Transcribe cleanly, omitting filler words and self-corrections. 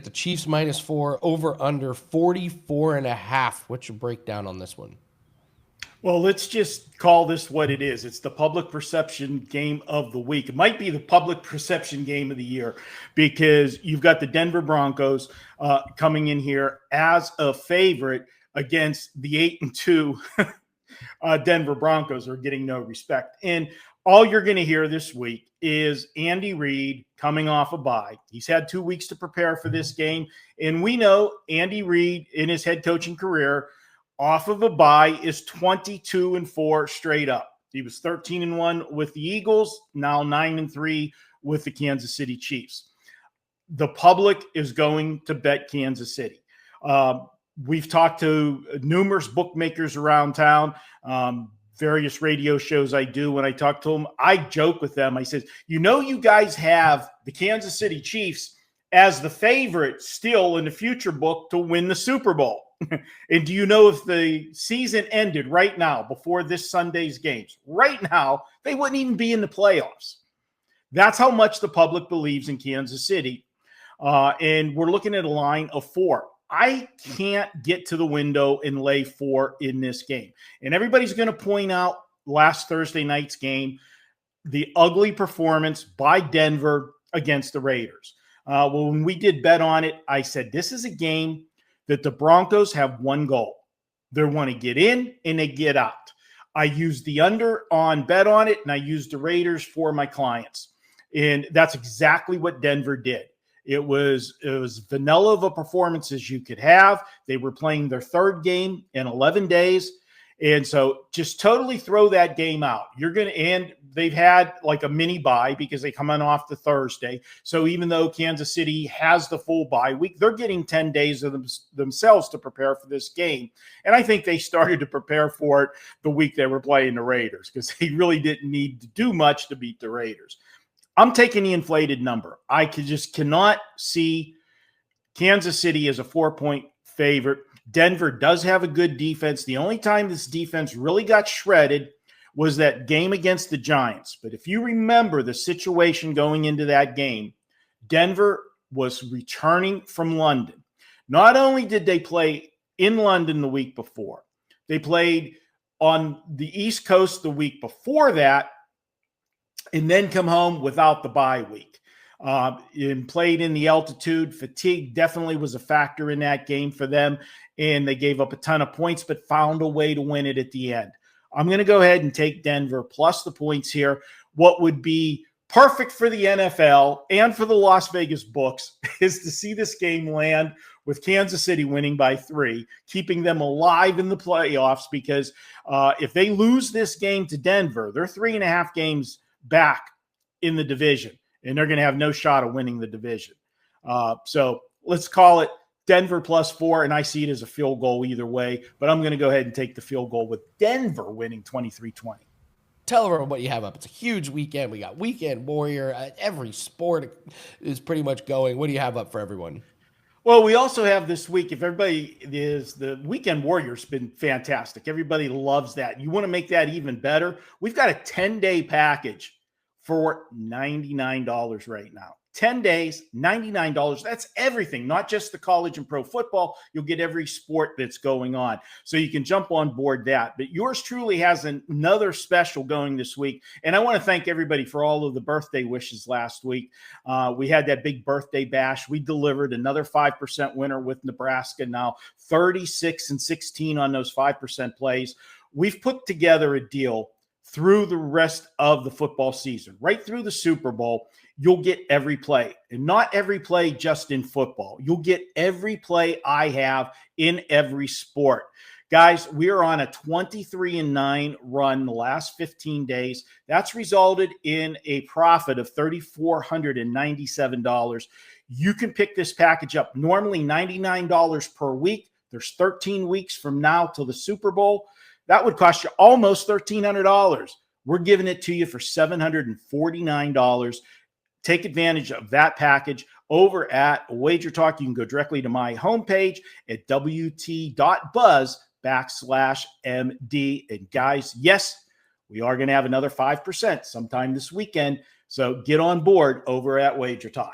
the Chiefs -4, over under 44.5. What's your breakdown on this one? Well, let's just call this what it is. It's the public perception game of the week. It might be the public perception game of the year because you've got the Denver Broncos coming in here as a favorite against the 8-2 Denver Broncos, who are getting no respect. And all you're going to hear this week is Andy Reid coming off a bye. He's had 2 weeks to prepare for this game. And we know Andy Reid in his head coaching career off of a bye is 22-4 straight up. He was 13-1 with the Eagles, now 9-3 with the Kansas City Chiefs. The public is going to bet Kansas City. We've talked to numerous bookmakers around town, various radio shows I do. When I talk to them, I joke with them. I said, you guys have the Kansas City Chiefs as the favorite still in the future book to win the Super Bowl. And do you know if the season ended right now before this Sunday's games, right now, they wouldn't even be in the playoffs. That's how much the public believes in Kansas City. And we're looking at a line of 4. I can't get to the window and lay 4 in this game. And everybody's going to point out last Thursday night's game, the ugly performance by Denver against the Raiders. Well, when we did bet on it, I said, this is a game that the Broncos have one goal. They want to get in and they get out. I used the under on bet on it, and I used the Raiders for my clients. And that's exactly what Denver did. It was vanilla of a performance as you could have. They were playing their third game in 11 days. And so just totally throw that game out. And they've had like a mini bye because they come on off the Thursday. So even though Kansas City has the full bye week, they're getting 10 days of themselves to prepare for this game. And I think they started to prepare for it the week they were playing the Raiders because they really didn't need to do much to beat the Raiders. I'm taking the inflated number. I just cannot see Kansas City as a 4-point favorite. Denver does have a good defense. The only time this defense really got shredded was that game against the Giants. But if you remember the situation going into that game, Denver was returning from London. Not only did they play in London the week before, they played on the East Coast the week before that, and then come home without the bye week. And played in the altitude. Fatigue definitely was a factor in that game for them, and they gave up a ton of points but found a way to win it at the end. I'm going to go ahead and take Denver plus the points here. What would be perfect for the NFL and for the Las Vegas books is to see this game land with Kansas City winning by 3, keeping them alive in the playoffs because if they lose this game to Denver, they're 3.5 games back in the division. And they're going to have no shot of winning the division. So let's call it Denver plus 4, and I see it as a field goal either way. But I'm going to go ahead and take the field goal with Denver winning 23-20. Tell everyone what you have up. It's a huge weekend. We got Weekend Warrior. Every sport is pretty much going. What do you have up for everyone? Well, we also have this week, if everybody is, the Weekend Warrior's been fantastic. Everybody loves that. You want to make that even better? We've got a 10-day package for $99 right now. 10 days, $99. That's everything, not just the college and pro football. You'll get every sport that's going on. So you can jump on board that. But yours truly has another special going this week. And I want to thank everybody for all of the birthday wishes last week. We had that big birthday bash. We delivered another 5% winner with Nebraska now, 36-16 on those 5% plays. We've put together a deal through the rest of the football season, right through the Super Bowl. You'll get every play, and not every play just in football. You'll get every play I have in every sport. Guys, we are on a 23-9 run the last 15 days. That's resulted in a profit of $3,497. You can pick this package up. Normally $99 per week. There's 13 weeks from now till the Super Bowl. That would cost you almost $1,300. We're giving it to you for $749. Take advantage of that package over at Wager Talk. You can go directly to my homepage at wt.buzz/MD. And guys, yes, we are going to have another 5% sometime this weekend. So get on board over at Wager Talk.